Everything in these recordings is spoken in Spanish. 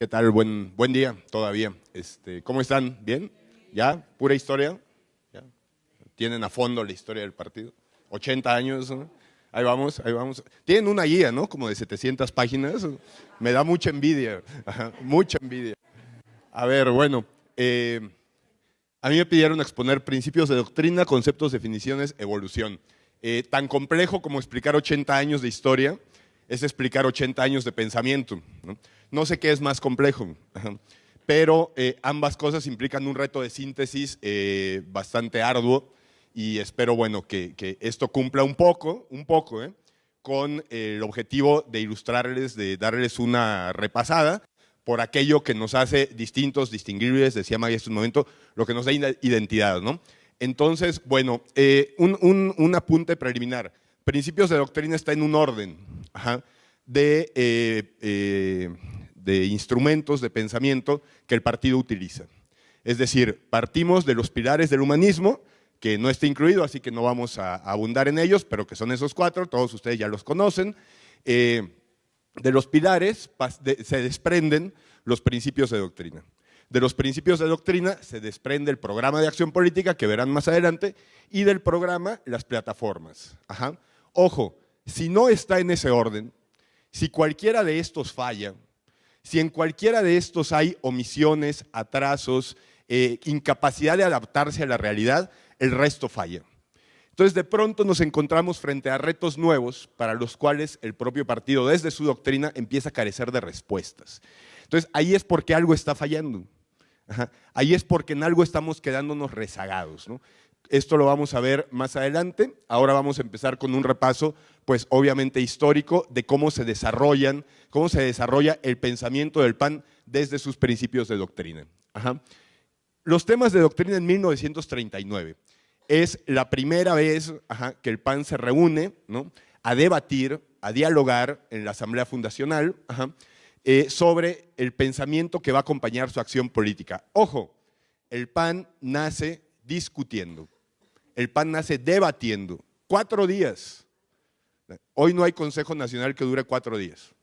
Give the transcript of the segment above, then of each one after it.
¿Qué tal? Buen día todavía. ¿Cómo están? ¿Bien? ¿Ya? ¿Pura historia? ¿Ya? ¿Tienen a fondo la historia del partido? 80 años, ¿no? Ahí vamos, ahí vamos. Tienen una guía, ¿no? Como de 700 páginas. Me da mucha envidia, ajá, mucha envidia. A ver, bueno, a mí me pidieron exponer principios de doctrina, conceptos, definiciones, evolución. Tan complejo como explicar 80 años de historia es explicar 80 años de pensamiento, ¿no? No sé qué es más complejo, pero ambas cosas implican un reto de síntesis bastante arduo y espero, bueno, que esto cumpla un poco, con el objetivo de ilustrarles, de darles una repasada por aquello que nos hace distintos, distinguibles, decía Maggie hace un momento, lo que nos da identidad, ¿no? Entonces, bueno, un apunte preliminar. Principios de doctrina está en un orden, de instrumentos de pensamiento que el partido utiliza. Es decir, partimos de los pilares del humanismo, que no está incluido, así que no vamos a abundar en ellos, pero que son esos cuatro, todos ustedes ya los conocen. De los pilares se desprenden los principios de doctrina. De los principios de doctrina se desprende el programa de acción política, que verán más adelante, y del programa las plataformas. Ojo, si no está en ese orden, si cualquiera de estos falla, si en cualquiera de estos hay omisiones, atrasos, incapacidad de adaptarse a la realidad, el resto falla. Entonces, de pronto nos encontramos frente a retos nuevos para los cuales el propio partido, desde su doctrina, empieza a carecer de respuestas. Entonces, ahí es porque algo está fallando. Ahí es porque en algo estamos quedándonos rezagados, ¿no? Esto lo vamos a ver más adelante. Ahora vamos a empezar con un repaso, pues obviamente histórico, de cómo se desarrolla el pensamiento del PAN desde sus principios de doctrina. Los temas de doctrina en 1939. Es la primera vez que el PAN se reúne, ¿no?, a debatir, a dialogar en la Asamblea Fundacional sobre el pensamiento que va a acompañar su acción política. Ojo, el PAN nace discutiendo, el PAN nace debatiendo. 4 días. Hoy no hay Consejo Nacional que dure 4 días.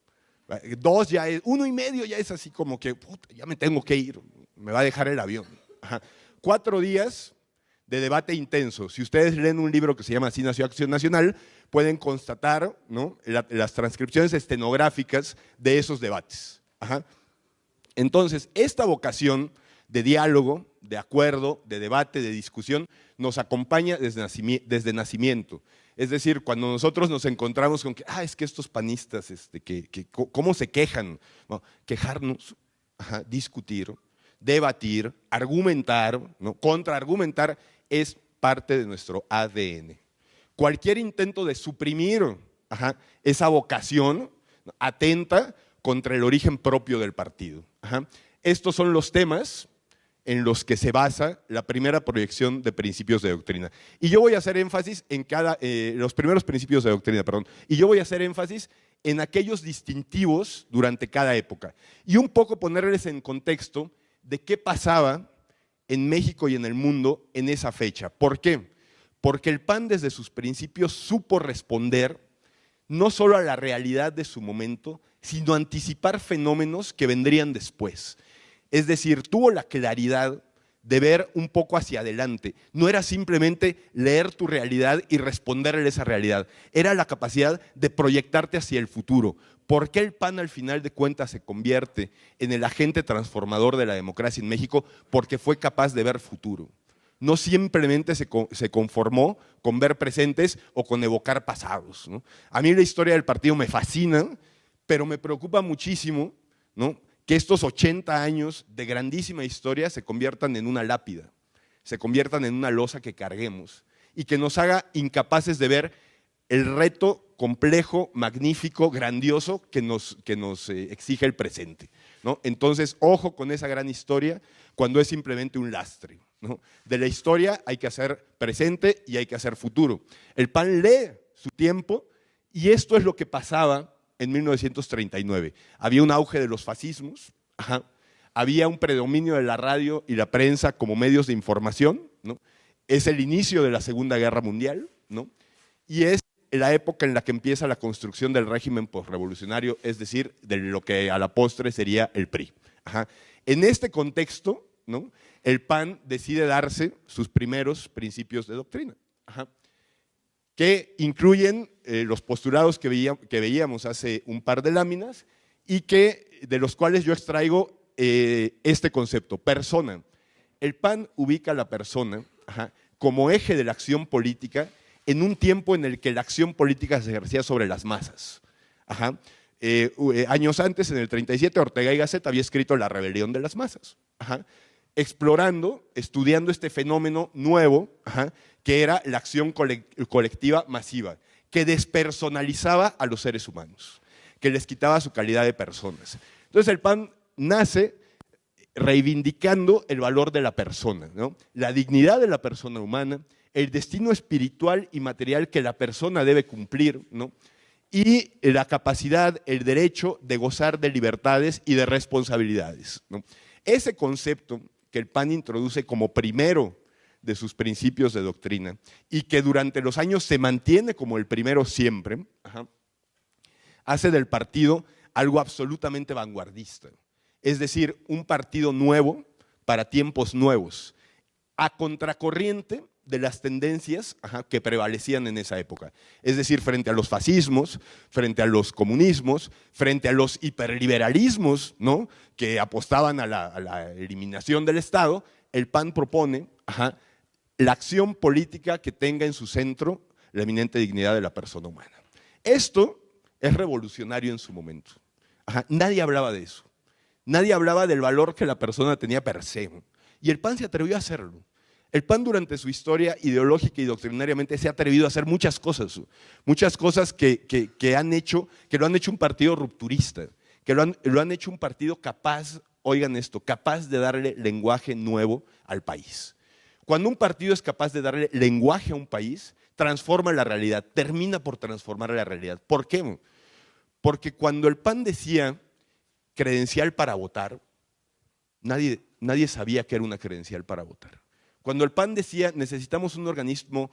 2 ya es, 1 y medio ya es así como que, puta, ya me tengo que ir, me va a dejar el avión. 4 días de debate intenso. Si ustedes leen un libro que se llama Así nació Acción Nacional, pueden constatar, ¿no?, las transcripciones estenográficas de esos debates. Entonces, esta vocación de diálogo, de acuerdo, de debate, de discusión, nos acompaña desde nacimiento. Es decir, cuando nosotros nos encontramos con que, es que estos panistas, ¿cómo se quejan? No, quejarnos, discutir, debatir, argumentar, ¿no?, contraargumentar, es parte de nuestro ADN. Cualquier intento de suprimir esa vocación atenta contra el origen propio del partido. Estos son los temas en los que se basa la primera proyección de principios de doctrina. Y yo voy a hacer énfasis en los primeros principios de doctrina, y yo voy a hacer énfasis en aquellos distintivos durante cada época. Y un poco ponerles en contexto de qué pasaba en México y en el mundo en esa fecha. ¿Por qué? Porque el PAN desde sus principios supo responder no solo a la realidad de su momento, sino anticipar fenómenos que vendrían después. Es decir, tuvo la claridad de ver un poco hacia adelante. No era simplemente leer tu realidad y responderle a esa realidad. Era la capacidad de proyectarte hacia el futuro. ¿Por qué el PAN al final de cuentas se convierte en el agente transformador de la democracia en México? Porque fue capaz de ver futuro. No simplemente se conformó con ver presentes o con evocar pasados, ¿no? A mí la historia del partido me fascina, pero me preocupa muchísimo, ¿no?, que estos 80 años de grandísima historia se conviertan en una lápida, se conviertan en una losa que carguemos y que nos haga incapaces de ver el reto complejo, magnífico, grandioso que nos exige el presente, ¿no? Entonces, ojo con esa gran historia cuando es simplemente un lastre, ¿no? De la historia hay que hacer presente y hay que hacer futuro. El PAN lee su tiempo y esto es lo que pasaba en 1939. Había un auge de los fascismos, había un predominio de la radio y la prensa como medios de información, ¿no? Es el inicio de la Segunda Guerra Mundial, ¿no?, y es la época en la que empieza la construcción del régimen posrevolucionario, es decir, de lo que a la postre sería el PRI. Ajá. En este contexto, ¿no?, el PAN decide darse sus primeros principios de doctrina, ajá, que incluyen los postulados que veíamos hace un par de láminas y de los cuales yo extraigo este concepto, persona. El PAN ubica a la persona, ajá, como eje de la acción política en un tiempo en el que la acción política se ejercía sobre las masas. Ajá. Años antes, en el 37, Ortega y Gasset había escrito La rebelión de las masas, ajá, estudiando este fenómeno nuevo, ajá, que era la acción colectiva masiva, que despersonalizaba a los seres humanos, que les quitaba su calidad de personas. Entonces el PAN nace reivindicando el valor de la persona, ¿no?, la dignidad de la persona humana, el destino espiritual y material que la persona debe cumplir, ¿no?, y la capacidad, el derecho de gozar de libertades y de responsabilidades, ¿no? Ese concepto que el PAN introduce como primero de sus principios de doctrina y que durante los años se mantiene como el primero siempre, ajá, hace del partido algo absolutamente vanguardista. Es decir, un partido nuevo para tiempos nuevos, a contracorriente de las tendencias, ajá, que prevalecían en esa época. Es decir, frente a los fascismos, frente a los comunismos, frente a los hiperliberalismos, ¿no?, que apostaban a la eliminación del Estado, el PAN propone, ajá, la acción política que tenga en su centro la eminente dignidad de la persona humana. Esto es revolucionario en su momento. Ajá, nadie hablaba de eso. Nadie hablaba del valor que la persona tenía per se. Y el PAN se atrevió a hacerlo. El PAN durante su historia ideológica y doctrinariamente se ha atrevido a hacer muchas cosas que lo han hecho un partido rupturista, que lo han hecho un partido capaz, oigan esto, capaz de darle lenguaje nuevo al país. Cuando un partido es capaz de darle lenguaje a un país, transforma la realidad, termina por transformar la realidad. ¿Por qué? Porque cuando el PAN decía credencial para votar, nadie sabía que era una credencial para votar. Cuando el PAN decía necesitamos un organismo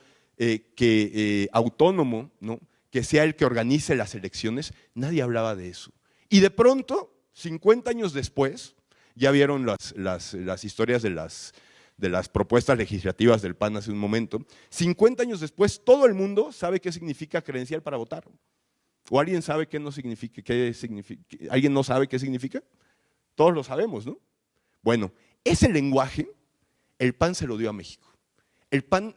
autónomo, ¿no?, que sea el que organice las elecciones, nadie hablaba de eso. Y de pronto, 50 años después, ya vieron las historias de las propuestas legislativas del PAN hace un momento, 50 años después todo el mundo sabe qué significa credencial para votar. ¿O alguien sabe qué no significa? ¿Alguien no sabe qué significa? Todos lo sabemos, ¿no? Bueno, ese lenguaje el PAN se lo dio a México. El PAN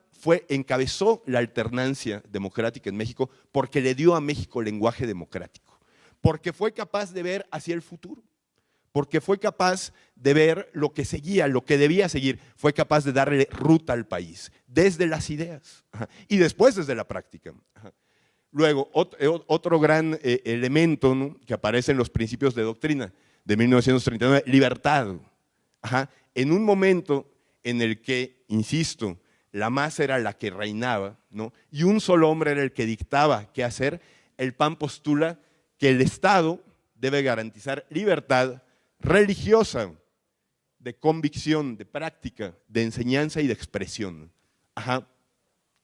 encabezó la alternancia democrática en México porque le dio a México lenguaje democrático, porque fue capaz de ver hacia el futuro, porque fue capaz de ver lo que seguía, lo que debía seguir, fue capaz de darle ruta al país, desde las ideas, ajá, y después desde la práctica. Ajá. Luego, otro gran elemento, ¿no?, que aparece en los principios de doctrina de 1939, libertad. Ajá. En un momento en el que, insisto, la masa era la que reinaba, ¿no?, y un solo hombre era el que dictaba qué hacer, el PAN postula que el Estado debe garantizar libertad religiosa, de convicción, de práctica, de enseñanza y de expresión. Ajá.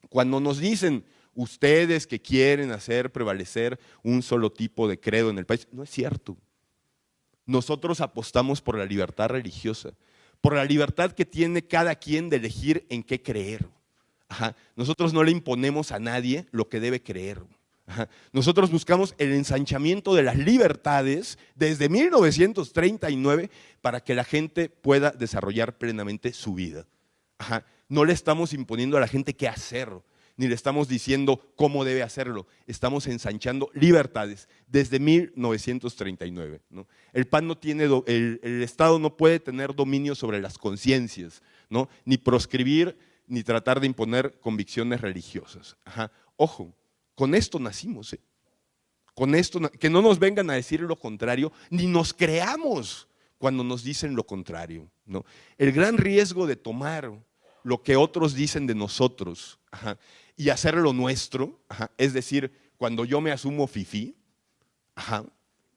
Cuando nos dicen ustedes que quieren hacer prevalecer un solo tipo de credo en el país, no es cierto. Nosotros apostamos por la libertad religiosa, por la libertad que tiene cada quien de elegir en qué creer. Ajá. Nosotros no le imponemos a nadie lo que debe creer. Ajá. Nosotros buscamos el ensanchamiento de las libertades desde 1939 para que la gente pueda desarrollar plenamente su vida. Ajá. No le estamos imponiendo a la gente qué hacer, ni le estamos diciendo cómo debe hacerlo. Estamos ensanchando libertades desde 1939. ¿No? El PAN no tiene, el Estado no puede tener dominio sobre las conciencias, ¿no?, ni proscribir, ni tratar de imponer convicciones religiosas. Ajá. Ojo, con esto nacimos, ¿eh? Con esto, que no nos vengan a decir lo contrario, ni nos creamos cuando nos dicen lo contrario, ¿no? El gran riesgo de tomar lo que otros dicen de nosotros, ajá, y hacerlo nuestro, ajá, es decir, cuando yo me asumo fifí, ajá,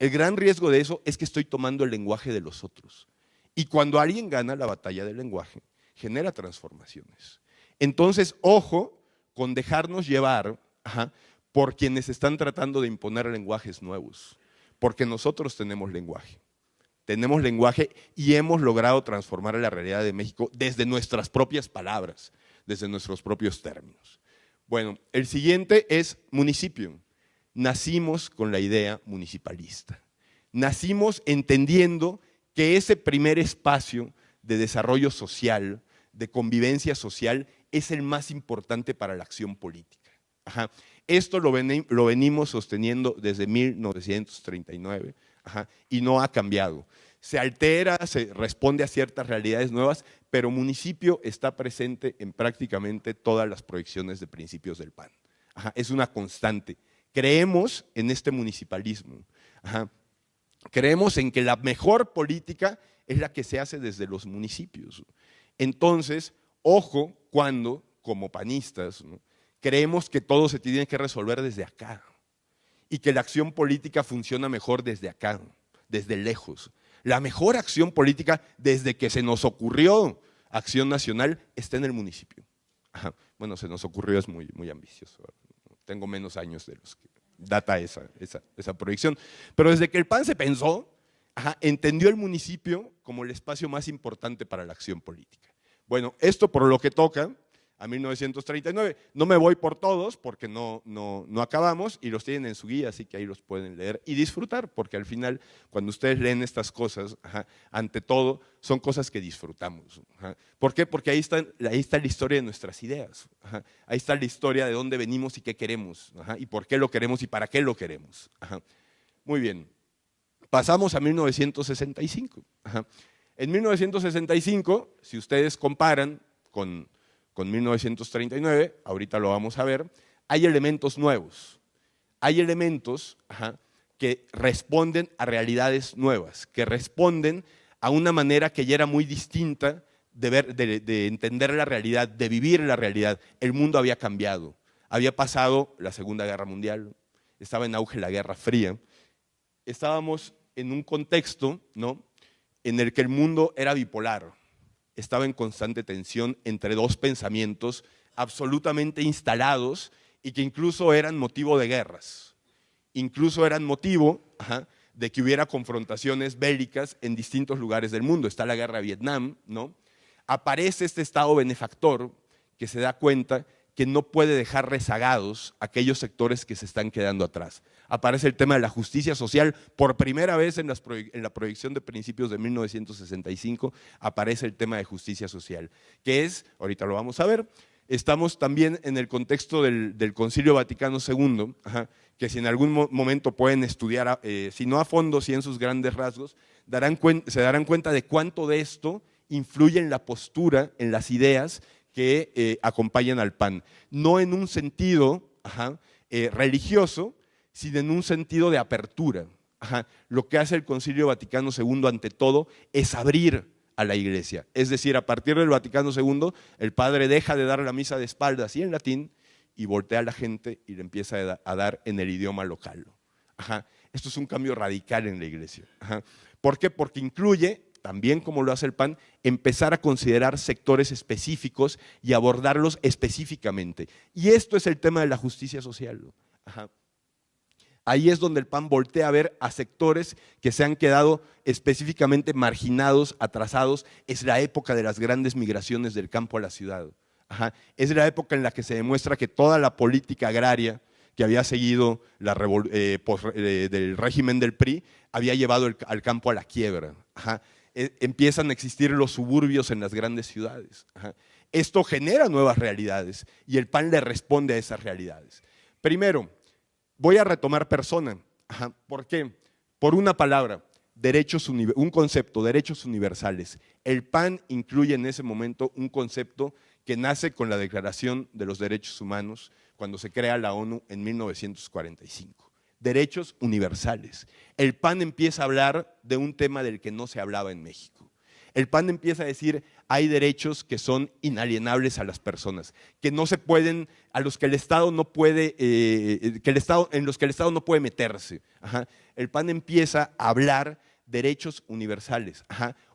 el gran riesgo de eso es que estoy tomando el lenguaje de los otros. Y cuando alguien gana la batalla del lenguaje, genera transformaciones. Entonces, ojo con dejarnos llevar, ajá, por quienes están tratando de imponer lenguajes nuevos, porque nosotros tenemos lenguaje. tenemos lenguaje y hemos logrado transformar la realidad de México desde nuestras propias palabras, desde nuestros propios términos. Bueno, el siguiente es municipio. Nacimos con la idea municipalista. Nacimos entendiendo que ese primer espacio de desarrollo social, de convivencia social, es el más importante para la acción política. Ajá. Esto lo venimos sosteniendo desde 1939, y no ha cambiado. Se altera, se responde a ciertas realidades nuevas, pero municipio está presente en prácticamente todas las proyecciones de principios del PAN. Es una constante. Creemos en este municipalismo. Creemos en que la mejor política es la que se hace desde los municipios. Entonces, ojo cuando, como panistas, ¿no?, creemos que todo se tiene que resolver desde acá y que la acción política funciona mejor desde acá, desde lejos. La mejor acción política desde que se nos ocurrió Acción Nacional está en el municipio. Bueno, se nos ocurrió, es muy ambicioso. Tengo menos años de los que data esa proyección. Pero desde que el PAN se pensó, entendió el municipio como el espacio más importante para la acción política. Bueno, esto por lo que toca a 1939. No me voy por todos porque no acabamos y los tienen en su guía, así que ahí los pueden leer y disfrutar, porque al final, cuando ustedes leen estas cosas, ante todo, son cosas que disfrutamos. ¿Por qué? Porque ahí está la historia de nuestras ideas. Ahí está la historia de dónde venimos y qué queremos, y por qué lo queremos y para qué lo queremos. Muy bien. Pasamos a 1965. En 1965, si ustedes comparan con 1939, ahorita lo vamos a ver, hay elementos nuevos, hay elementos que responden a realidades nuevas, que responden a una manera que ya era muy distinta de entender la realidad, de vivir la realidad. El mundo había cambiado, había pasado la Segunda Guerra Mundial, estaba en auge la Guerra Fría, estábamos en un contexto, ¿no?, en el que el mundo era bipolar. Estaba en constante tensión entre dos pensamientos absolutamente instalados y que incluso eran motivo de guerras, incluso eran motivo de que hubiera confrontaciones bélicas en distintos lugares del mundo. Está la guerra de Vietnam, ¿no? Aparece este Estado benefactor que se da cuenta que no puede dejar rezagados aquellos sectores que se están quedando atrás. Aparece el tema de la justicia social, por primera vez en la proyección de principios de 1965, aparece el tema de justicia social, que es, ahorita lo vamos a ver, estamos también en el contexto del Concilio Vaticano II, que si en algún momento pueden estudiar, si no a fondo, si en sus grandes rasgos, se darán cuenta de cuánto de esto influye en la postura, en las ideas que acompañan al PAN, no en un sentido religioso, sino en un sentido de apertura. Lo que hace el Concilio Vaticano II ante todo es abrir a la iglesia, es decir, a partir del Vaticano II el padre deja de dar la misa de espaldas y en latín y voltea a la gente y le empieza a dar en el idioma local. Esto es un cambio radical en la iglesia. ¿Por qué? Porque incluye, también como lo hace el PAN, empezar a considerar sectores específicos y abordarlos específicamente. Y esto es el tema de la justicia social. Ahí es donde el PAN voltea a ver a sectores que se han quedado específicamente marginados, atrasados. Es la época de las grandes migraciones del campo a la ciudad. Es la época en la que se demuestra que toda la política agraria que había seguido del régimen del PRI había llevado al campo a la quiebra. Empiezan a existir los suburbios en las grandes ciudades. Esto genera nuevas realidades y el PAN le responde a esas realidades. Primero, voy a retomar persona. ¿Por qué? Por una palabra, un concepto, derechos universales. El PAN incluye en ese momento un concepto que nace con la Declaración de los Derechos Humanos cuando se crea la ONU en 1945. Derechos universales. El PAN empieza a hablar de un tema del que no se hablaba en México. El PAN empieza a decir, hay derechos que son inalienables a las personas, que no se pueden, a los que el Estado no puede, en los que el Estado no puede meterse. El PAN empieza a hablar derechos universales.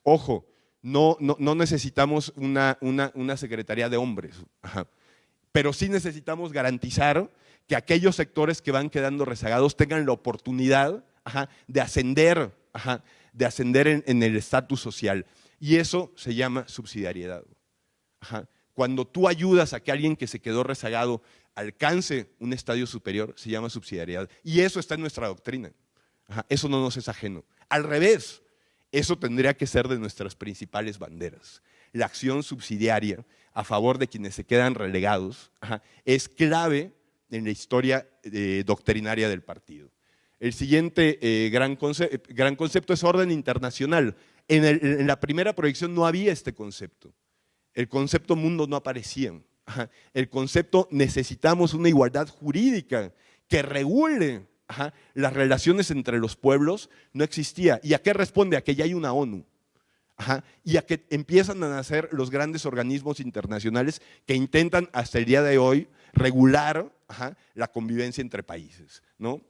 Ojo, no necesitamos una secretaría de hombres, pero sí necesitamos garantizar que aquellos sectores que van quedando rezagados tengan la oportunidad de ascender, de ascender en el estatus social. Y eso se llama subsidiariedad. Cuando tú ayudas a que alguien que se quedó rezagado alcance un estadio superior, se llama subsidiariedad. Y eso está en nuestra doctrina. Eso no nos es ajeno. Al revés, eso tendría que ser de nuestras principales banderas. La acción subsidiaria a favor de quienes se quedan relegados es clave en la historia doctrinaria del partido. El siguiente gran concepto es orden internacional. En la primera proyección no había este concepto. El concepto mundo no aparecía. El concepto necesitamos una igualdad jurídica que regule las relaciones entre los pueblos, no existía. ¿Y a qué responde? A que ya hay una ONU. Y a que empiezan a nacer los grandes organismos internacionales que intentan hasta el día de hoy regular la convivencia entre países, ¿no?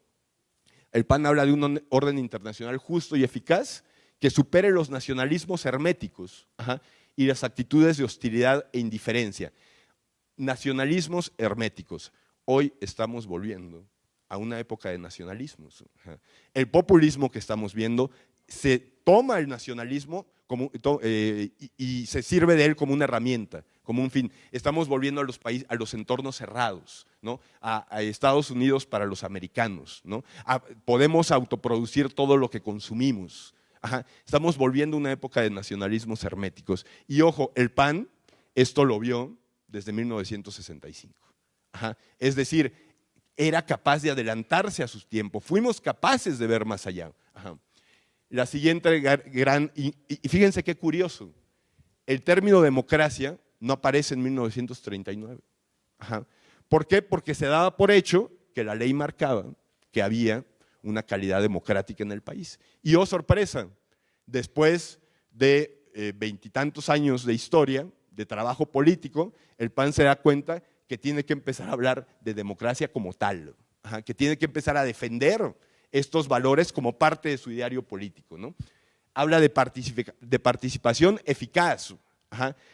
El PAN habla de un orden internacional justo y eficaz que supere los nacionalismos herméticos y las actitudes de hostilidad e indiferencia. Nacionalismos herméticos. Hoy estamos volviendo a una época de nacionalismos. El populismo que estamos viendo se toma el nacionalismo y se sirve de él como una herramienta, como un fin. Estamos volviendo a los países, a los entornos cerrados, ¿no? A Estados Unidos para los americanos, ¿no? Podemos autoproducir todo lo que consumimos. Estamos volviendo a una época de nacionalismos herméticos. Y ojo, el PAN esto lo vio desde 1965. Es decir, era capaz de adelantarse a sus tiempos. Fuimos capaces de ver más allá. La siguiente y fíjense qué curioso, el término democracia no aparece en 1939. ¿Por qué? Porque se daba por hecho que la ley marcaba que había una calidad democrática en el país. Y oh sorpresa, después de veintitantos años de historia, de trabajo político, el PAN se da cuenta que tiene que empezar a hablar de democracia como tal, que tiene que empezar a defender estos valores como parte de su ideario político, ¿no? Habla de participación eficaz,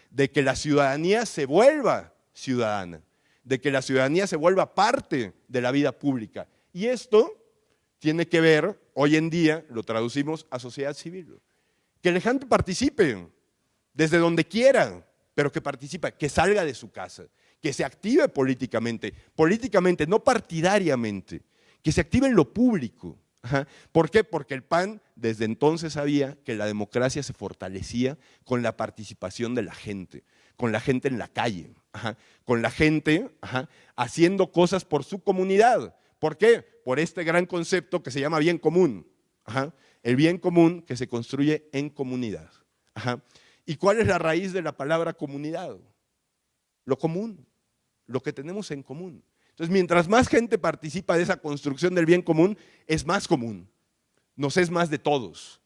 de que la ciudadanía se vuelva ciudadana, de que la ciudadanía se vuelva parte de la vida pública. Y esto tiene que ver, hoy en día, lo traducimos a sociedad civil, que la gente participe desde donde quiera, pero que participe, que salga de su casa, que se active políticamente, no partidariamente, que se active en lo público. ¿Por qué? Porque el PAN desde entonces sabía que la democracia se fortalecía con la participación de la gente, con la gente en la calle, con la gente haciendo cosas por su comunidad. ¿Por qué? Por este gran concepto que se llama bien común. El bien común que se construye en comunidad. ¿Y cuál es la raíz de la palabra comunidad? Lo común, lo que tenemos en común. Entonces, mientras más gente participa de esa construcción del bien común, es más común, nos es más de todos.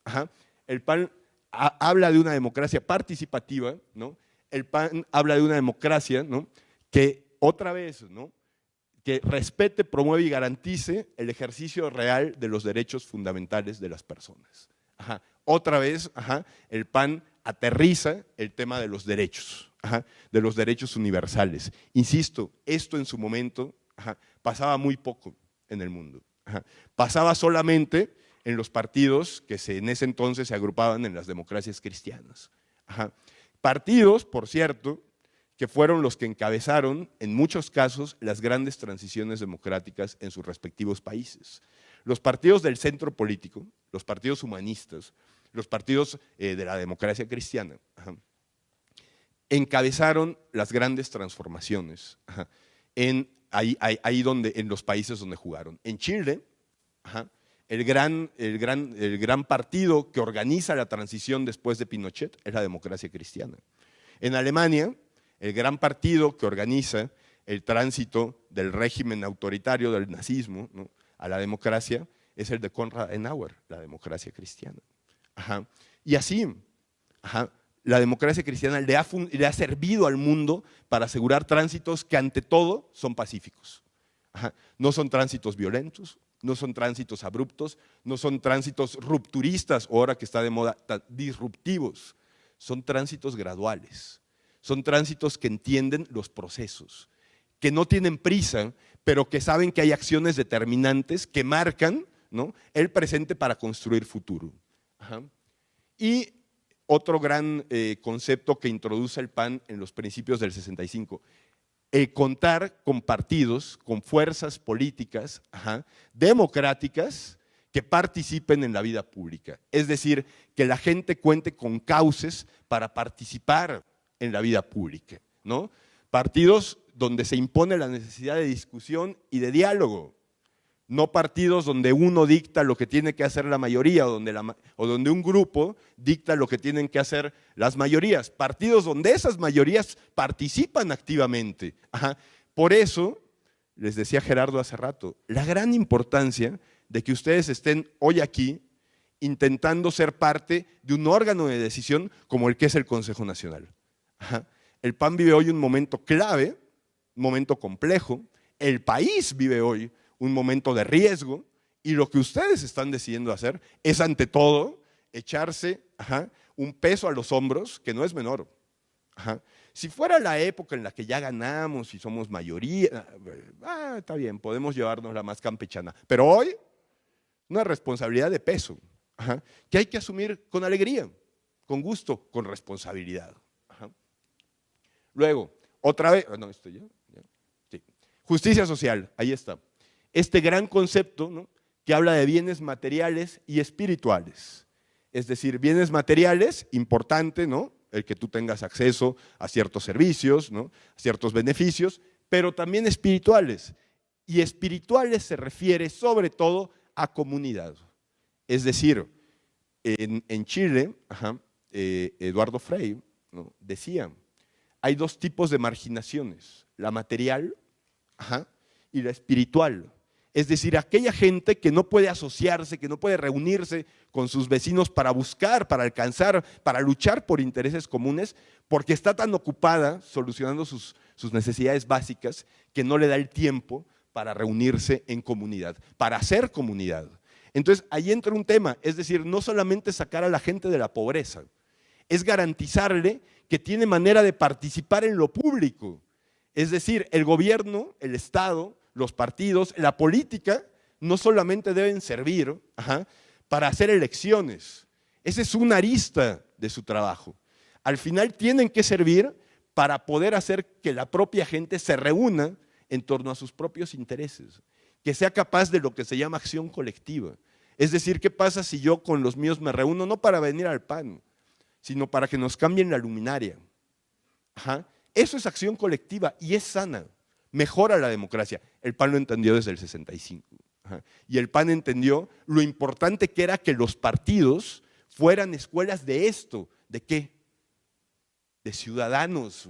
El PAN habla de una democracia participativa, ¿no? El PAN habla de una democracia, ¿no?, que otra vez, ¿no?, que respete, promueve y garantice el ejercicio real de los derechos fundamentales de las personas. Otra vez, el PAN aterriza el tema de los derechos universales. Insisto, esto en su momento pasaba muy poco en el mundo. Pasaba solamente en los partidos que en ese entonces se agrupaban en las democracias cristianas. Partidos, por cierto, que fueron los que encabezaron, en muchos casos, las grandes transiciones democráticas en sus respectivos países. Los partidos del centro político, los partidos humanistas, los partidos de la democracia cristiana, encabezaron las grandes transformaciones en los países donde jugaron. En Chile, el gran partido que organiza la transición después de Pinochet es la democracia cristiana. En Alemania, el gran partido que organiza el tránsito del régimen autoritario del nazismo, ¿no?, a la democracia es el de Konrad Adenauer, la democracia cristiana. Y así, la democracia cristiana le ha servido al mundo para asegurar tránsitos que ante todo son pacíficos. No son tránsitos violentos, no son tránsitos abruptos, no son tránsitos rupturistas, o ahora que está de moda, disruptivos. Son tránsitos graduales, son tránsitos que entienden los procesos, que no tienen prisa, pero que saben que hay acciones determinantes que marcan, ¿no?, el presente para construir futuro. Ajá. Y otro gran concepto que introduce el PAN en los principios del 65, contar con partidos, con fuerzas políticas democráticas que participen en la vida pública. Es decir, que la gente cuente con cauces para participar en la vida pública, ¿no? Partidos donde se impone la necesidad de discusión y de diálogo, no partidos donde uno dicta lo que tiene que hacer la mayoría o donde un grupo dicta lo que tienen que hacer las mayorías. Partidos donde esas mayorías participan activamente. Por eso, les decía Gerardo hace rato, la gran importancia de que ustedes estén hoy aquí intentando ser parte de un órgano de decisión como el que es el Consejo Nacional. El PAN vive hoy un momento clave, un momento complejo, el país vive hoy un momento de riesgo y lo que ustedes están decidiendo hacer es ante todo echarse un peso a los hombros que no es menor. Si fuera la época en la que ya ganamos y somos mayoría, está bien, podemos llevarnos la más campechana, pero hoy una responsabilidad de peso que hay que asumir con alegría, con gusto, con responsabilidad. Luego, otra vez, no, esto ya, sí. Justicia social, ahí está. Este gran concepto, ¿no?, que habla de bienes materiales y espirituales. Es decir, bienes materiales, importante, ¿no?, el que tú tengas acceso a ciertos servicios, ¿no?, a ciertos beneficios, pero también espirituales. Y espirituales se refiere sobre todo a comunidad. Es decir, en Chile, Eduardo Frei, ¿no?, decía, hay dos tipos de marginaciones, la material y la espiritual. Es decir, aquella gente que no puede asociarse, que no puede reunirse con sus vecinos para buscar, para alcanzar, para luchar por intereses comunes, porque está tan ocupada solucionando sus necesidades básicas que no le da el tiempo para reunirse en comunidad, para hacer comunidad. Entonces, ahí entra un tema, es decir, no solamente sacar a la gente de la pobreza, es garantizarle que tiene manera de participar en lo público. Es decir, el gobierno, el Estado, los partidos, la política, no solamente deben servir para hacer elecciones. Esa es una arista de su trabajo. Al final tienen que servir para poder hacer que la propia gente se reúna en torno a sus propios intereses, que sea capaz de lo que se llama acción colectiva. Es decir, ¿qué pasa si yo con los míos me reúno no para venir al PAN, sino para que nos cambien la luminaria? Eso es acción colectiva y es sana, mejora la democracia. El PAN lo entendió desde el 65. Y el PAN entendió lo importante que era que los partidos fueran escuelas de esto. ¿De qué? De ciudadanos.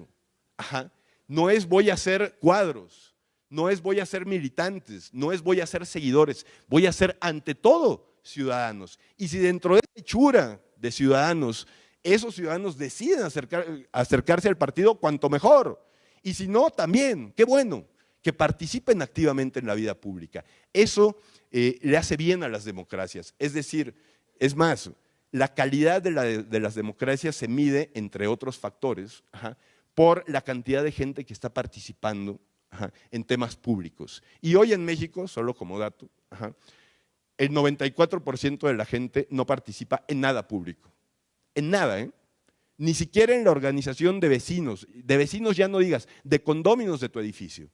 No es voy a hacer cuadros, no es voy a ser militantes, no es voy a ser seguidores, voy a ser ante todo ciudadanos. Y si dentro de esa hechura de ciudadanos, esos ciudadanos deciden acercarse al partido, cuanto mejor. Y si no, también, qué bueno, que participen activamente en la vida pública. Eso le hace bien a las democracias. Es decir, es más, la calidad de las democracias se mide, entre otros factores, por la cantidad de gente que está participando en temas públicos. Y hoy en México, solo como dato, el 94% de la gente no participa en nada público. En nada, ni siquiera en la organización de vecinos ya no digas, de condóminos de tu edificio.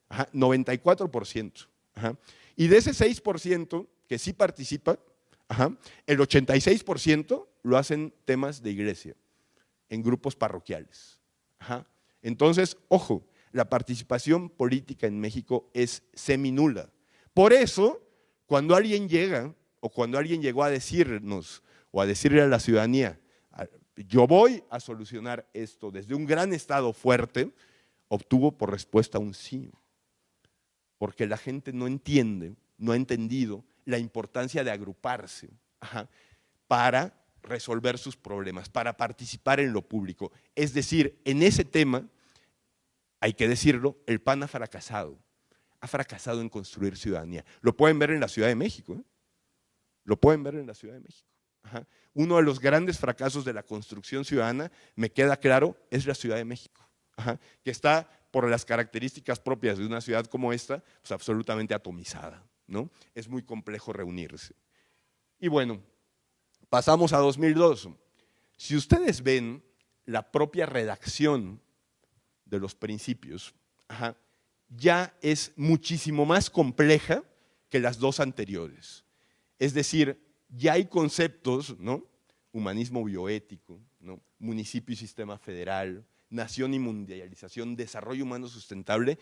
94%. Y de ese 6% que sí participa, el 86% lo hacen temas de iglesia, en grupos parroquiales. Entonces, ojo, la participación política en México es seminula. Por eso, cuando alguien llega, o cuando alguien llegó a decirnos, o a decirle a la ciudadanía, yo voy a solucionar esto desde un gran Estado fuerte, obtuvo por respuesta un sí. Porque la gente no entiende, no ha entendido la importancia de agruparse para resolver sus problemas, para participar en lo público. Es decir, en ese tema, hay que decirlo, el PAN ha fracasado en construir ciudadanía. Lo pueden ver en la Ciudad de México, lo pueden ver en la Ciudad de México. Uno de los grandes fracasos de la construcción ciudadana, me queda claro, es la Ciudad de México, que está, por las características propias de una ciudad como esta, pues absolutamente atomizada, ¿no? Es muy complejo reunirse. Y bueno, Pasamos a 2002. Si ustedes ven la propia redacción de los principios, ya es muchísimo más compleja que las dos anteriores. Es decir, ya hay conceptos, ¿no? Humanismo bioético, ¿no? Municipio y sistema federal, nación y mundialización, desarrollo humano sustentable,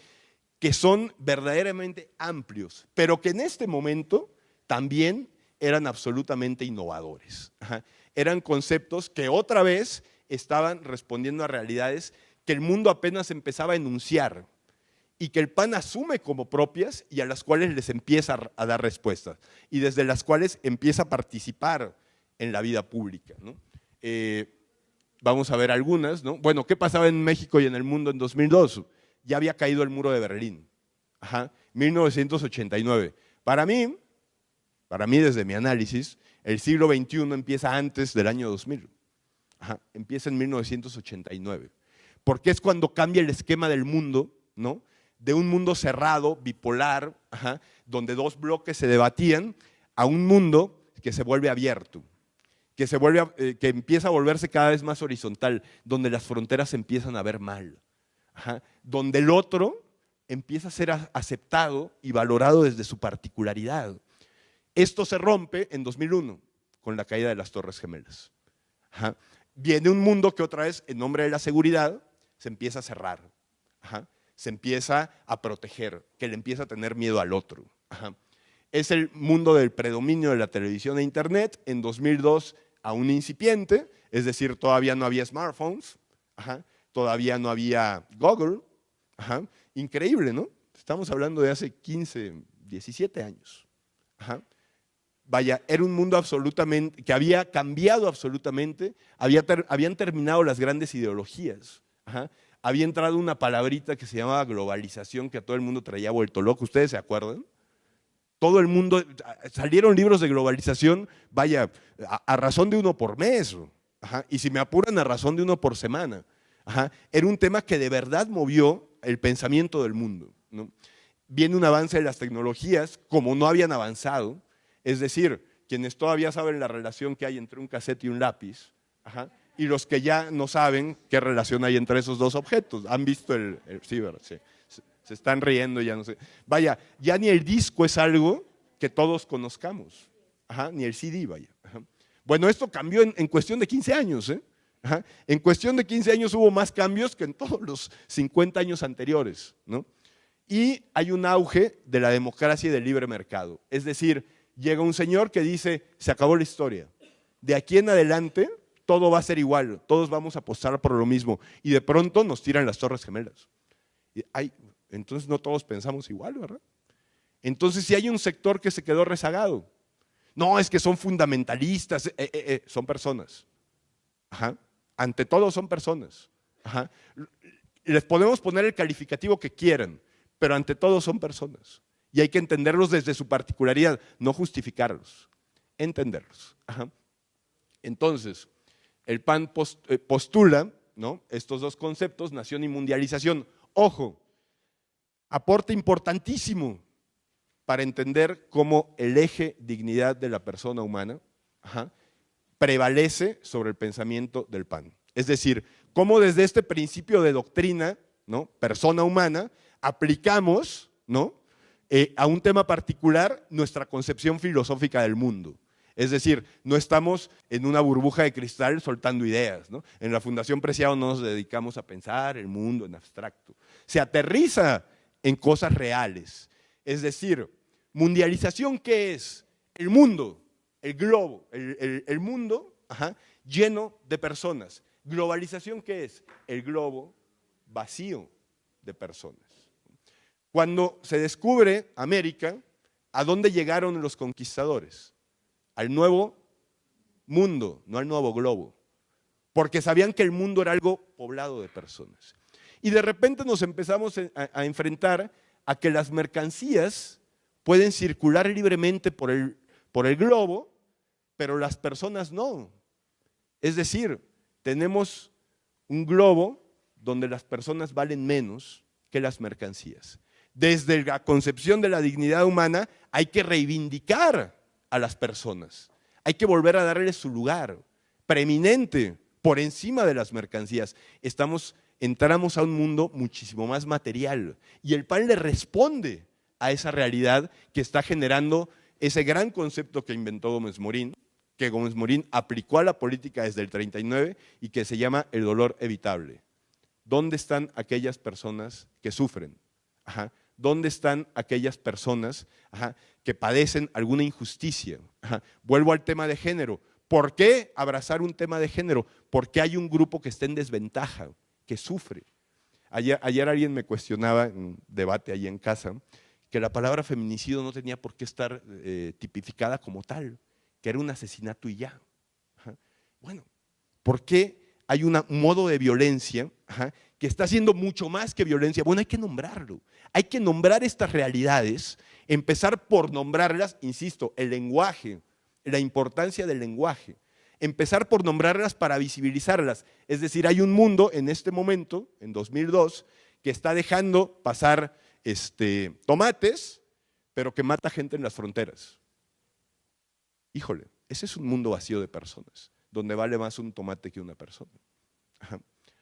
que son verdaderamente amplios, pero que en este momento también eran absolutamente innovadores. Eran conceptos que otra vez estaban respondiendo a realidades que el mundo apenas empezaba a enunciar y que el PAN asume como propias y a las cuales les empieza a dar respuestas y desde las cuales empieza a participar en la vida pública, ¿no? Vamos a ver algunas, ¿no? Bueno, ¿qué pasaba en México y en el mundo en 2002? Ya había caído el muro de Berlín, 1989. Para mí, desde mi análisis, el siglo XXI empieza antes del año 2000, empieza en 1989, porque es cuando cambia el esquema del mundo, ¿no? De un mundo cerrado, bipolar, donde dos bloques se debatían, a un mundo que se vuelve abierto, que empieza a volverse cada vez más horizontal, donde las fronteras se empiezan a ver mal, donde el otro empieza a ser aceptado y valorado desde su particularidad. Esto se rompe en 2001 con la caída de las Torres Gemelas. Viene un mundo que otra vez, en nombre de la seguridad, se empieza a cerrar, se empieza a proteger, que le empieza a tener miedo al otro. Es el mundo del predominio de la televisión e internet, en 2002 aún incipiente, es decir, todavía no había smartphones, todavía no había Google. Increíble, ¿no? Estamos hablando de hace 15, 17 años. Vaya, era un mundo absolutamente, que había cambiado absolutamente, habían terminado las grandes ideologías. Había entrado una palabrita que se llamaba globalización, que a todo el mundo traía vuelto loco. ¿Ustedes se acuerdan? Todo el mundo, salieron libros de globalización, vaya, a razón de uno por mes, y si me apuran, a razón de uno por semana. Era un tema que de verdad movió el pensamiento del mundo, ¿no? Viene un avance de las tecnologías como no habían avanzado, es decir, quienes todavía saben la relación que hay entre un cassette y un lápiz, y los que ya no saben qué relación hay entre esos dos objetos. ¿Han visto el ciber? Sí. Se están riendo, ya no sé. Vaya, ya ni el disco es algo que todos conozcamos, ni el CD, vaya. Bueno, esto cambió en cuestión de 15 años, En cuestión de 15 años hubo más cambios que en todos los 50 años anteriores, ¿no? Y hay un auge de la democracia y del libre mercado. Es decir, llega un señor que dice, se acabó la historia. De aquí en adelante todo va a ser igual, todos vamos a apostar por lo mismo. Y de pronto nos tiran las Torres Gemelas. Entonces no todos pensamos igual, ¿verdad? Entonces si hay un sector que se quedó rezagado. No, es que son fundamentalistas, son personas. Ante todo son personas. Les podemos poner el calificativo que quieran, pero ante todo son personas. Y hay que entenderlos desde su particularidad, no justificarlos, entenderlos. Entonces, el PAN postula, ¿no?, estos dos conceptos, nación y mundialización. Ojo, aporte importantísimo para entender cómo el eje dignidad de la persona humana prevalece sobre el pensamiento del PAN. Es decir, cómo desde este principio de doctrina, ¿no?, persona humana, aplicamos, ¿no?, a un tema particular nuestra concepción filosófica del mundo. Es decir, no estamos en una burbuja de cristal soltando ideas, ¿no? En la Fundación Preciado no nos dedicamos a pensar el mundo en abstracto. Se aterriza en cosas reales. Es decir, mundialización, ¿qué es? El mundo, el globo, el mundo lleno de personas. Globalización, ¿qué es? El globo vacío de personas. Cuando se descubre América, ¿a dónde llegaron los conquistadores? Al nuevo mundo, no al nuevo globo, porque sabían que el mundo era algo poblado de personas. Y de repente nos empezamos a enfrentar a que las mercancías pueden circular libremente por el globo, pero las personas no. Es decir, tenemos un globo donde las personas valen menos que las mercancías. Desde la concepción de la dignidad humana hay que reivindicar a las personas, Hay que volver a darle su lugar preeminente por encima de las mercancías. Entramos a un mundo muchísimo más material y el PAN le responde a esa realidad que está generando ese gran concepto que inventó Gómez Morín, que Gómez Morín aplicó a la política desde el 39 y que se llama el dolor evitable. ¿Dónde están aquellas personas que sufren? Ajá. ¿Dónde están aquellas personas que padecen alguna injusticia? Ajá. Vuelvo al tema de género. ¿Por qué abrazar un tema de género? Porque hay un grupo que está en desventaja, que sufre. Ayer alguien me cuestionaba en un debate allí en casa que la palabra feminicidio no tenía por qué estar tipificada como tal, que era un asesinato y ya. Ajá. Bueno, ¿por qué hay un modo de violencia que está haciendo mucho más que violencia? Bueno, hay que nombrarlo. Hay que nombrar estas realidades, empezar por nombrarlas, insisto, el lenguaje, la importancia del lenguaje, empezar por nombrarlas para visibilizarlas. Es decir, hay un mundo en este momento, en 2002, que está dejando pasar tomates, pero que mata gente en las fronteras. Híjole, ese es un mundo vacío de personas, donde vale más un tomate que una persona. Ajá.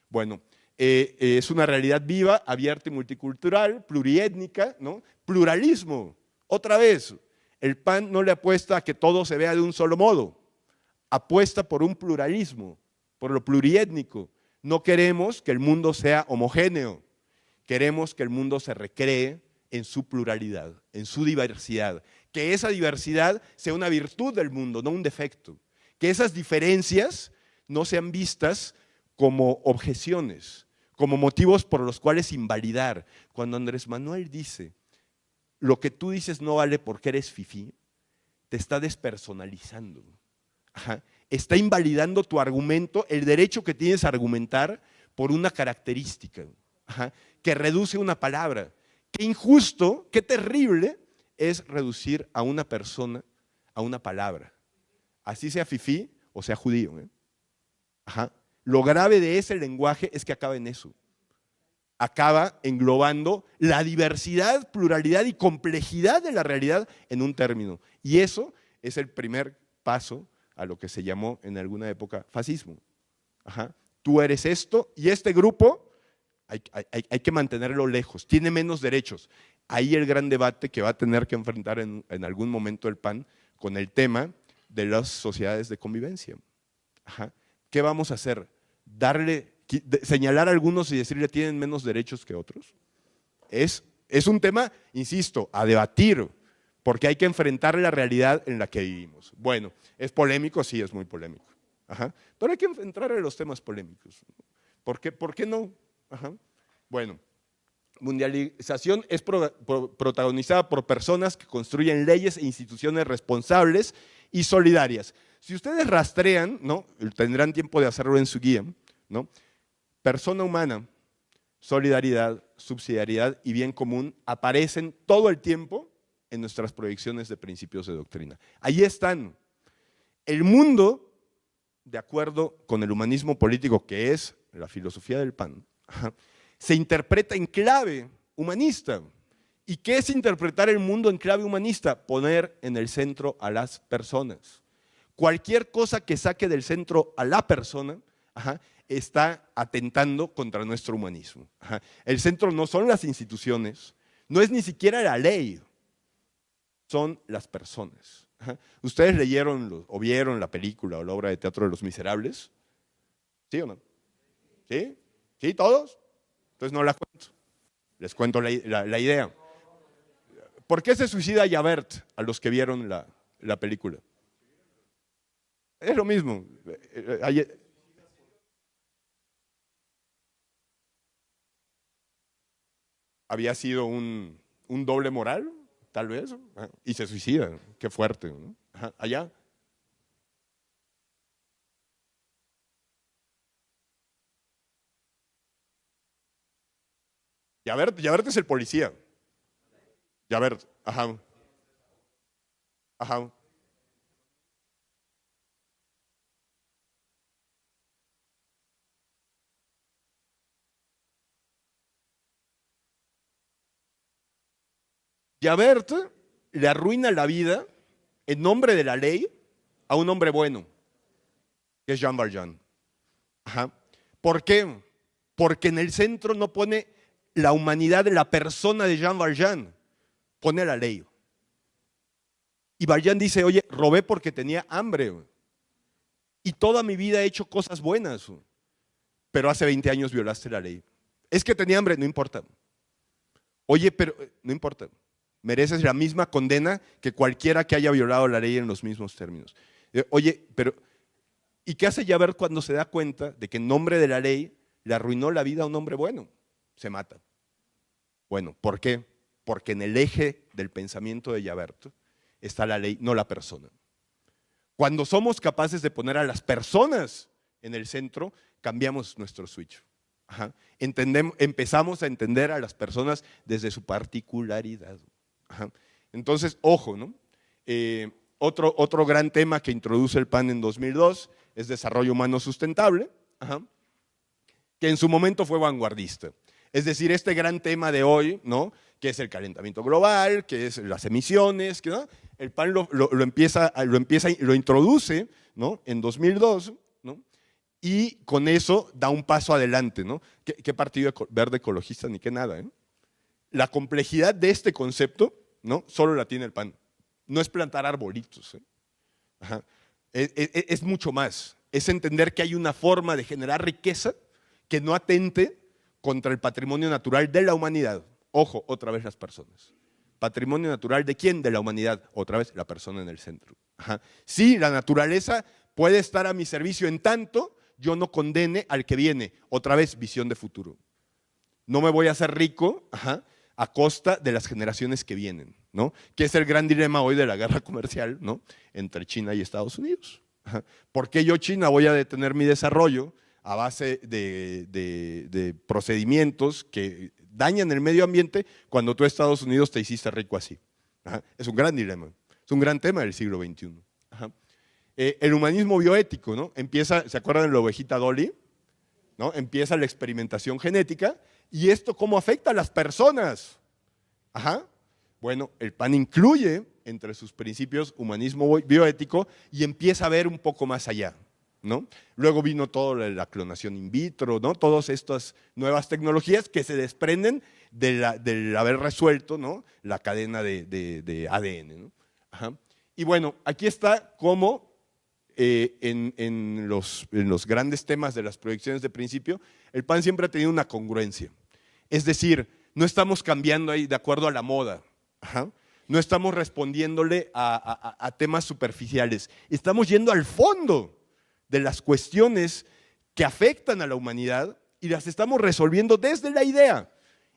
Bueno, es una realidad viva, abierta y multicultural, pluriétnica, ¿no? Pluralismo, otra vez, el PAN no le apuesta a que todo se vea de un solo modo, apuesta por un pluralismo, por lo pluriétnico. No queremos que el mundo sea homogéneo, queremos que el mundo se recree en su pluralidad, en su diversidad, que esa diversidad sea una virtud del mundo, no un defecto, que esas diferencias no sean vistas como objeciones, como motivos por los cuales invalidar. Cuando Andrés Manuel dice, lo que tú dices no vale porque eres fifí, te está despersonalizando. Ajá. Está invalidando tu argumento, el derecho que tienes a argumentar por una característica, que reduce una palabra. Qué injusto, qué terrible es reducir a una persona a una palabra, así sea fifí o sea judío. Ajá. Lo grave de ese lenguaje es que acaba en eso. Acaba englobando la diversidad, pluralidad y complejidad de la realidad en un término. Y eso es el primer paso a lo que se llamó en alguna época fascismo. Ajá. Tú eres esto y este grupo hay que mantenerlo lejos, tiene menos derechos. Ahí el gran debate que va a tener que enfrentar en algún momento el PAN con el tema de las sociedades de convivencia. Ajá. ¿Qué vamos a hacer? ¿Señalar a algunos y decirle tienen menos derechos que otros? Es un tema, insisto, a debatir, porque hay que enfrentar la realidad en la que vivimos. Bueno, ¿es polémico? Sí, es muy polémico. Ajá. Pero hay que enfrentar los temas polémicos. ¿Por qué no? Ajá. Bueno, mundialización es protagonizada por personas que construyen leyes e instituciones responsables y solidarias. Si ustedes rastrean, ¿no? Tendrán tiempo de hacerlo en su guía, ¿no? Persona humana, solidaridad, subsidiariedad y bien común aparecen todo el tiempo en nuestras proyecciones de principios de doctrina. Ahí están. El mundo, de acuerdo con el humanismo político, que es la filosofía del PAN, se interpreta en clave humanista. ¿Y qué es interpretar el mundo en clave humanista? Poner en el centro a las personas. Cualquier cosa que saque del centro a la persona está atentando contra nuestro humanismo. El centro no son las instituciones, no es ni siquiera la ley, son las personas. ¿Ustedes leyeron o vieron la película o la obra de teatro de Los Miserables? ¿Sí o no? ¿Sí? ¿Sí todos? Entonces no la cuento, les cuento la idea. ¿Por qué se suicida Javert a los que vieron la película? Es lo mismo. Había sido un doble moral, tal vez, y se suicida. Qué fuerte, ¿no? Allá. Javert es el policía. Javert, ajá. Ajá. Javert le arruina la vida en nombre de la ley a un hombre bueno, que es Jean Valjean. Ajá. ¿Por qué? Porque en el centro no pone la humanidad de la persona de Jean Valjean, pone la ley. Y Valjean dice, oye, robé porque tenía hambre. Y toda mi vida he hecho cosas buenas, pero hace 20 años violaste la ley. Es que tenía hambre, no importa. Oye, pero no importa. Mereces la misma condena que cualquiera que haya violado la ley en los mismos términos. Oye, pero ¿y qué hace Javert cuando se da cuenta de que en nombre de la ley le arruinó la vida a un hombre bueno? Se mata. Bueno, ¿por qué? Porque en el eje del pensamiento de Javert está la ley, no la persona. Cuando somos capaces de poner a las personas en el centro, cambiamos nuestro switch. Ajá. Empezamos a entender a las personas desde su particularidad. Ajá. Entonces, ojo, ¿no? Otro gran tema que introduce el PAN en 2002 es desarrollo humano sustentable, ajá, que en su momento fue vanguardista. Es decir, este gran tema de hoy, ¿no? Que es el calentamiento global, que es las emisiones, que, ¿no? El PAN lo introduce, ¿no? En 2002, ¿no? Y con eso da un paso adelante, ¿no? ¿Qué partido verde ecologista ni qué nada, ¿eh? La complejidad de este concepto, ¿no? Solo la tiene el PAN. No es plantar arbolitos, ¿eh? Ajá. Es mucho más. Es entender que hay una forma de generar riqueza que no atente contra el patrimonio natural de la humanidad. Ojo, otra vez las personas. ¿Patrimonio natural de quién? De la humanidad. Otra vez la persona en el centro. Ajá. Sí, la naturaleza puede estar a mi servicio en tanto yo no condene al que viene. Otra vez, visión de futuro. No me voy a hacer rico, ajá, a costa de las generaciones que vienen, ¿no? Que es el gran dilema hoy de la guerra comercial, ¿no? Entre China y Estados Unidos. Ajá. ¿Por qué yo, China, voy a detener mi desarrollo a base de procedimientos que dañan el medio ambiente cuando tú, Estados Unidos, te hiciste rico así? Ajá. Es un gran dilema, es un gran tema del siglo XXI. Ajá. El humanismo bioético, ¿no? Empieza, ¿se acuerdan de la ovejita Dolly? ¿No? Empieza la experimentación genética. ¿Y esto cómo afecta a las personas? Ajá. Bueno, el PAN incluye entre sus principios humanismo bioético y empieza a ver un poco más allá, ¿no? Luego vino toda la clonación in vitro, ¿no? Todas estas nuevas tecnologías que se desprenden del haber resuelto, ¿no? La cadena de ADN, ¿no? Ajá. Y bueno, aquí está cómo en los grandes temas de las proyecciones de principio, el PAN siempre ha tenido una congruencia. Es decir, no estamos cambiando ahí de acuerdo a la moda. Ajá. No estamos respondiéndole a temas superficiales. Estamos yendo al fondo de las cuestiones que afectan a la humanidad y las estamos resolviendo desde la idea.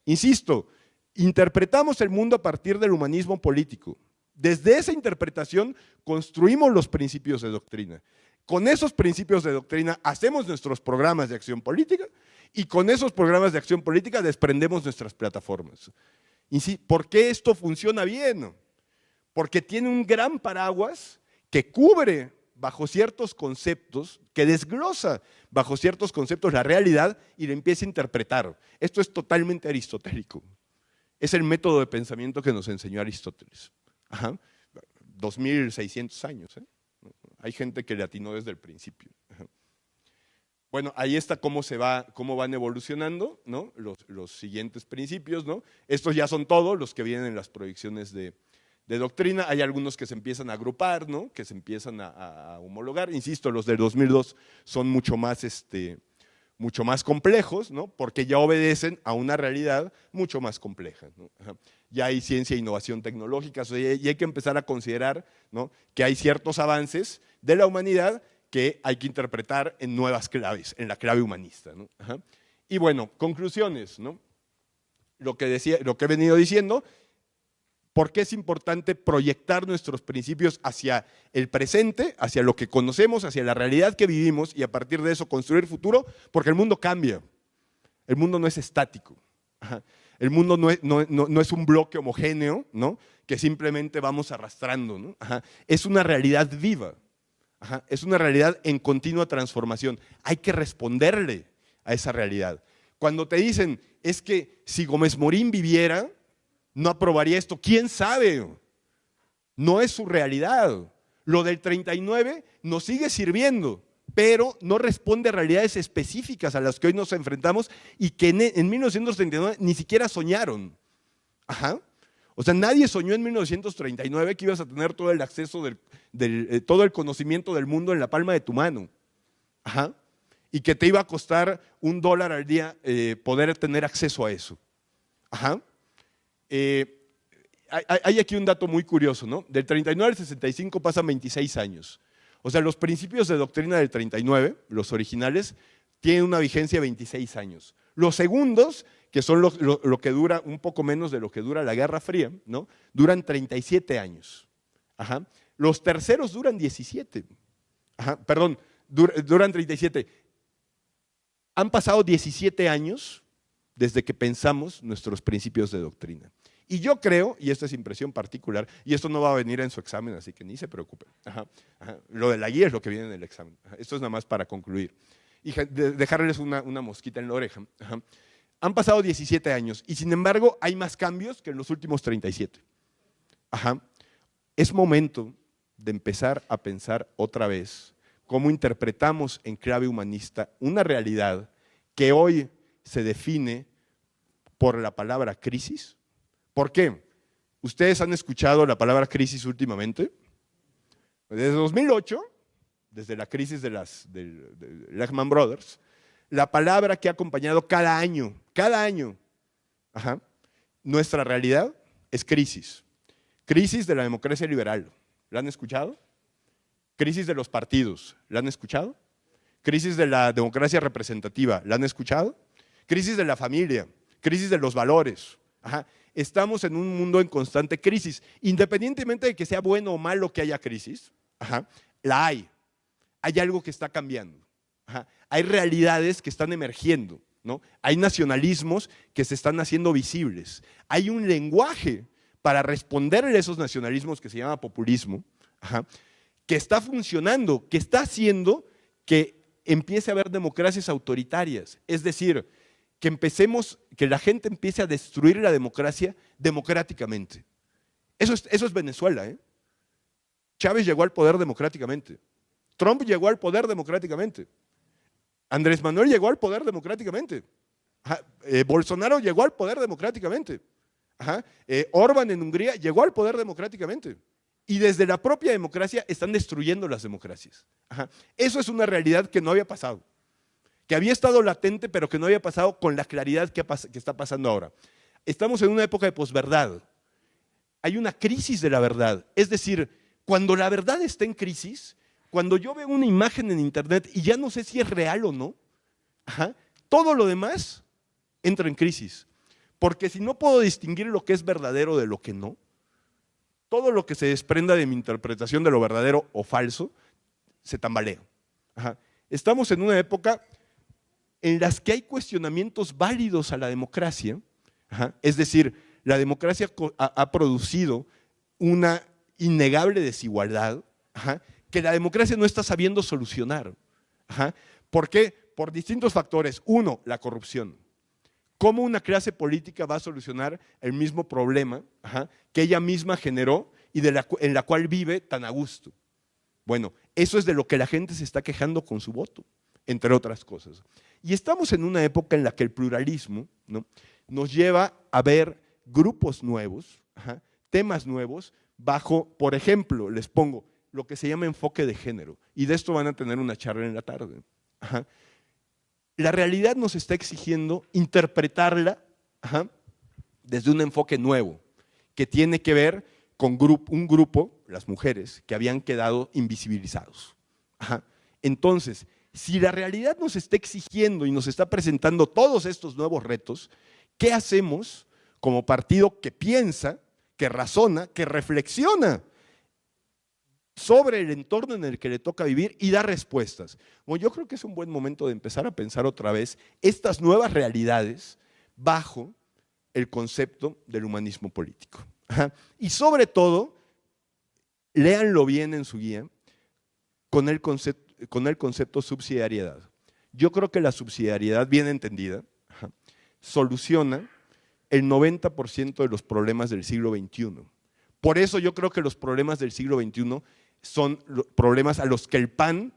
Insisto, interpretamos el mundo a partir del humanismo político. Desde esa interpretación construimos los principios de doctrina. Con esos principios de doctrina hacemos nuestros programas de acción política y con esos programas de acción política desprendemos nuestras plataformas. ¿Por qué esto funciona bien? Porque tiene un gran paraguas que cubre bajo ciertos conceptos, que desglosa bajo ciertos conceptos la realidad y la empieza a interpretar. Esto es totalmente aristotélico. Es el método de pensamiento que nos enseñó Aristóteles. Ajá. 2600 años, ¿eh? Hay gente que le atinó desde el principio. Ajá. Bueno, ahí está cómo van evolucionando, ¿no? Los siguientes principios, ¿no? Estos ya son todos los que vienen en las proyecciones de doctrina. Hay algunos que se empiezan a agrupar, ¿no? Que se empiezan a homologar. Insisto, los del 2002 son mucho más complejos, ¿no? Porque ya obedecen a una realidad mucho más compleja, ¿no? Ajá. Ya hay ciencia e innovación tecnológica, y hay que empezar a considerar, ¿no? Que hay ciertos avances de la humanidad que hay que interpretar en nuevas claves, en la clave humanista, ¿no? Ajá. Y bueno, conclusiones, ¿no? Lo que he venido diciendo, ¿por qué es importante proyectar nuestros principios hacia el presente, hacia lo que conocemos, hacia la realidad que vivimos y a partir de eso construir el futuro? Porque el mundo cambia, el mundo no es estático. Ajá. El mundo no es un bloque homogéneo, ¿no? Que simplemente vamos arrastrando, ¿no? Ajá. Es una realidad viva. Ajá. Es una realidad en continua transformación. Hay que responderle a esa realidad. Cuando te dicen, es que si Gómez Morín viviera, no aprobaría esto, ¿quién sabe? No es su realidad. Lo del 39 nos sigue sirviendo, pero no responde a realidades específicas a las que hoy nos enfrentamos y que en 1939 ni siquiera soñaron. Ajá. O sea, nadie soñó en 1939 que ibas a tener todo el acceso, todo el conocimiento del mundo en la palma de tu mano. Ajá. Y que te iba a costar $1 al día poder tener acceso a eso. Ajá. Hay aquí un dato muy curioso, ¿no? Del 39 al 65 pasan 26 años. O sea, los principios de doctrina del 39, los originales, tienen una vigencia de 26 años. Los segundos, que son lo que dura un poco menos de lo que dura la Guerra Fría, ¿no? Duran 37 años. Ajá. Los terceros duran 17. Ajá. Perdón, duran 37. Han pasado 17 años desde que pensamos nuestros principios de doctrina. Y yo creo, y esta es impresión particular, y esto no va a venir en su examen, así que ni se preocupen. Ajá, ajá. Lo de la guía es lo que viene en el examen. Ajá. Esto es nada más para concluir. Y dejarles una mosquita en la oreja. Ajá. Han pasado 17 años y sin embargo hay más cambios que en los últimos 37. Ajá. Es momento de empezar a pensar otra vez cómo interpretamos en clave humanista una realidad que hoy se define por la palabra crisis. ¿Por qué? ¿Ustedes han escuchado la palabra crisis últimamente? Desde 2008, desde la crisis de Lehman Brothers, la palabra que ha acompañado cada año, ajá, nuestra realidad es crisis. Crisis de la democracia liberal, ¿la han escuchado? Crisis de los partidos, ¿la han escuchado? Crisis de la democracia representativa, ¿la han escuchado? Crisis de la familia, crisis de los valores. Ajá. Estamos en un mundo en constante crisis. Independientemente de que sea bueno o malo que haya crisis, ajá, la hay. Hay algo que está cambiando. Ajá. Hay realidades que están emergiendo, ¿no? Hay nacionalismos que se están haciendo visibles. Hay un lenguaje para responder a esos nacionalismos que se llama populismo, ajá, que está funcionando, que está haciendo que empiece a haber democracias autoritarias. Es decir, que la gente empiece a destruir la democracia democráticamente. Eso es Venezuela, ¿eh? Chávez llegó al poder democráticamente. Trump llegó al poder democráticamente. Andrés Manuel llegó al poder democráticamente. Ajá. Bolsonaro llegó al poder democráticamente. Ajá. Orbán en Hungría llegó al poder democráticamente. Y desde la propia democracia están destruyendo las democracias. Ajá. Eso es una realidad que no había pasado, que había estado latente, pero que no había pasado con la claridad que está pasando ahora. Estamos en una época de posverdad. Hay una crisis de la verdad. Es decir, cuando la verdad está en crisis, cuando yo veo una imagen en internet y ya no sé si es real o no, ajá, todo lo demás entra en crisis. Porque si no puedo distinguir lo que es verdadero de lo que no, todo lo que se desprenda de mi interpretación de lo verdadero o falso, se tambalea. Ajá. Estamos en una época en las que hay cuestionamientos válidos a la democracia. Ajá. Es decir, la democracia ha producido una innegable desigualdad, ajá, que la democracia no está sabiendo solucionar. Ajá. ¿Por qué? Por distintos factores. Uno, la corrupción. ¿Cómo una clase política va a solucionar el mismo problema, ajá, que ella misma generó y en la cual vive tan a gusto? Bueno, eso es de lo que la gente se está quejando con su voto, entre otras cosas. Y estamos en una época en la que el pluralismo, ¿no?, nos lleva a ver grupos nuevos, ajá, temas nuevos, bajo, por ejemplo, les pongo lo que se llama enfoque de género, y de esto van a tener una charla en la tarde. Ajá. La realidad nos está exigiendo interpretarla, ajá, desde un enfoque nuevo, que tiene que ver con un grupo, las mujeres, que habían quedado invisibilizados. Ajá. Entonces, si la realidad nos está exigiendo y nos está presentando todos estos nuevos retos, ¿qué hacemos como partido que piensa, que razona, que reflexiona sobre el entorno en el que le toca vivir y da respuestas? Bueno, yo creo que es un buen momento de empezar a pensar otra vez estas nuevas realidades bajo el concepto del humanismo político. Ajá. Y sobre todo, léanlo bien en su guía, con el concepto subsidiariedad. Yo creo que la subsidiariedad, bien entendida, ajá, soluciona el 90% de los problemas del siglo XXI. Por eso yo creo que los problemas del siglo XXI son problemas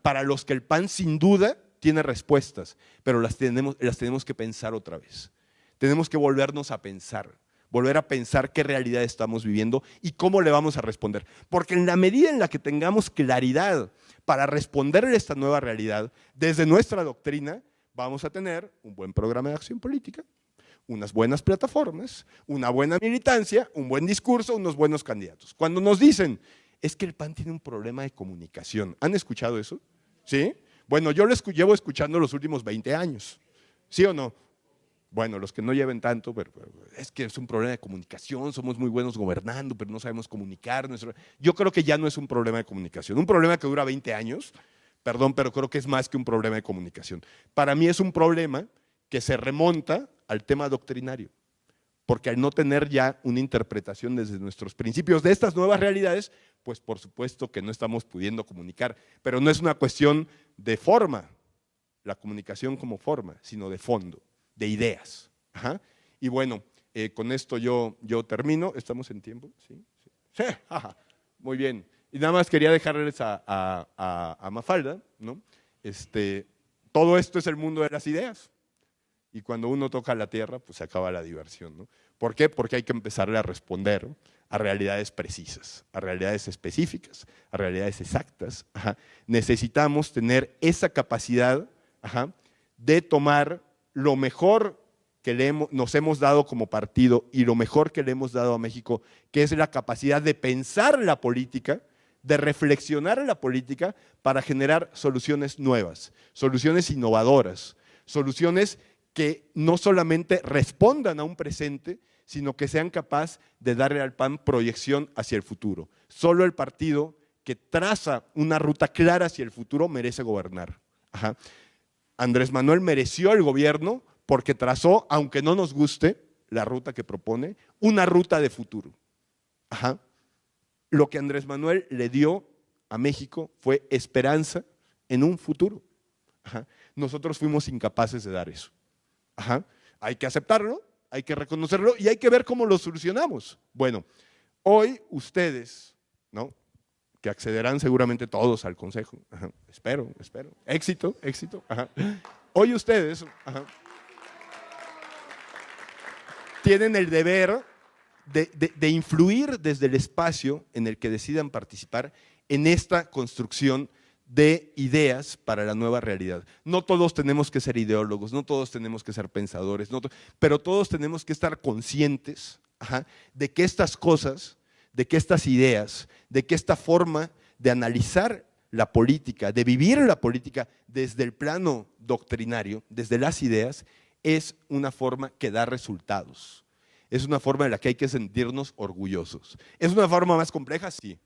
para los que el PAN sin duda tiene respuestas, pero las tenemos que pensar otra vez. Tenemos que volvernos a pensar, volver a pensar qué realidad estamos viviendo y cómo le vamos a responder. Porque en la medida en la que tengamos claridad para responderle a esta nueva realidad, desde nuestra doctrina, vamos a tener un buen programa de acción política, unas buenas plataformas, una buena militancia, un buen discurso, unos buenos candidatos. Cuando nos dicen, es que el PAN tiene un problema de comunicación, ¿han escuchado eso? ¿Sí? Bueno, yo lo llevo escuchando los últimos 20 años, ¿sí o no? Bueno, los que no lleven tanto, pero es que es un problema de comunicación, somos muy buenos gobernando, pero no sabemos comunicarnos. Yo creo que ya no es un problema de comunicación, un problema que dura 20 años, perdón, pero creo que es más que un problema de comunicación. Para mí es un problema que se remonta al tema doctrinario, porque al no tener ya una interpretación desde nuestros principios de estas nuevas realidades, pues por supuesto que no estamos pudiendo comunicar, pero no es una cuestión de forma, la comunicación como forma, sino de fondo, de ideas. Ajá. Y bueno, con esto yo termino. ¿Estamos en tiempo? Sí, sí. Sí. Ajá. Muy bien. Y nada más quería dejarles a Mafalda, ¿no? Todo esto es el mundo de las ideas. Y cuando uno toca la tierra, pues se acaba la diversión, ¿no? ¿Por qué? Porque hay que empezarle a responder a realidades precisas, a realidades específicas, a realidades exactas. Ajá. Necesitamos tener esa capacidad, ajá, de tomar lo mejor que nos hemos dado como partido y lo mejor que le hemos dado a México, que es la capacidad de pensar la política, de reflexionar en la política para generar soluciones nuevas, soluciones innovadoras, soluciones que no solamente respondan a un presente, sino que sean capaces de darle al PAN proyección hacia el futuro. Solo el partido que traza una ruta clara hacia el futuro merece gobernar. Ajá. Andrés Manuel mereció el gobierno porque trazó, aunque no nos guste la ruta que propone, una ruta de futuro. Ajá. Lo que Andrés Manuel le dio a México fue esperanza en un futuro. Ajá. Nosotros fuimos incapaces de dar eso. Ajá. Hay que aceptarlo, hay que reconocerlo y hay que ver cómo lo solucionamos. Bueno, hoy ustedes, ¿no?, que accederán seguramente todos al consejo, ajá, espero, éxito, ajá. Hoy ustedes, ajá, tienen el deber de influir desde el espacio en el que decidan participar en esta construcción de ideas para la nueva realidad. No todos tenemos que ser ideólogos, no todos tenemos que ser pensadores, pero todos tenemos que estar conscientes, ajá, de que estas cosas, de que estas ideas, de que esta forma de analizar la política, de vivir la política desde el plano doctrinario, desde las ideas, es una forma que da resultados. Es una forma en la que hay que sentirnos orgullosos. ¿Es una forma más compleja? Sí.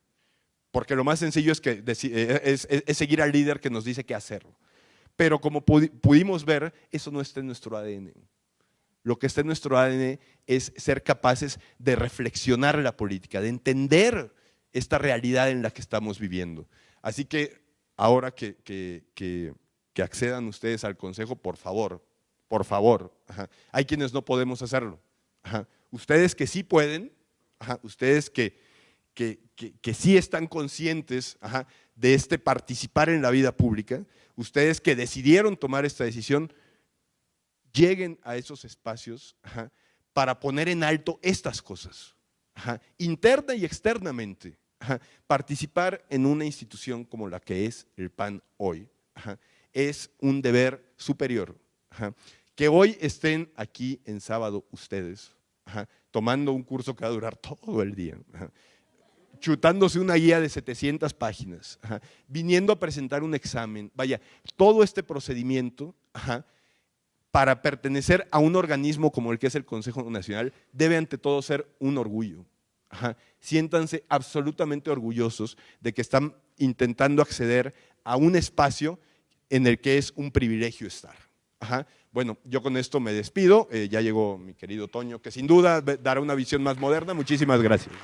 Porque lo más sencillo es seguir al líder que nos dice qué hacer. Pero como pudimos ver, eso no está en nuestro ADN. Lo que está en nuestro ADN es ser capaces de reflexionar la política, de entender esta realidad en la que estamos viviendo. Así que ahora que accedan ustedes al consejo, por favor, ajá. Hay quienes no podemos hacerlo. Ajá. Ustedes que sí pueden, ajá, ustedes que sí están conscientes, ajá, de participar en la vida pública, ustedes que decidieron tomar esta decisión, lleguen a esos espacios, ajá, para poner en alto estas cosas, ajá, interna y externamente. Ajá. Participar en una institución como la que es el PAN hoy, ajá, es un deber superior. Ajá. Que hoy estén aquí en sábado ustedes, ajá, tomando un curso que va a durar todo el día, ajá, chutándose una guía de 700 páginas, ajá, viniendo a presentar un examen, vaya, todo este procedimiento, ajá, para pertenecer a un organismo como el que es el Consejo Nacional, debe ante todo ser un orgullo. Ajá. Siéntanse absolutamente orgullosos de que están intentando acceder a un espacio en el que es un privilegio estar. Ajá. Bueno, yo con esto me despido, ya llegó mi querido Toño, que sin duda dará una visión más moderna. Muchísimas gracias.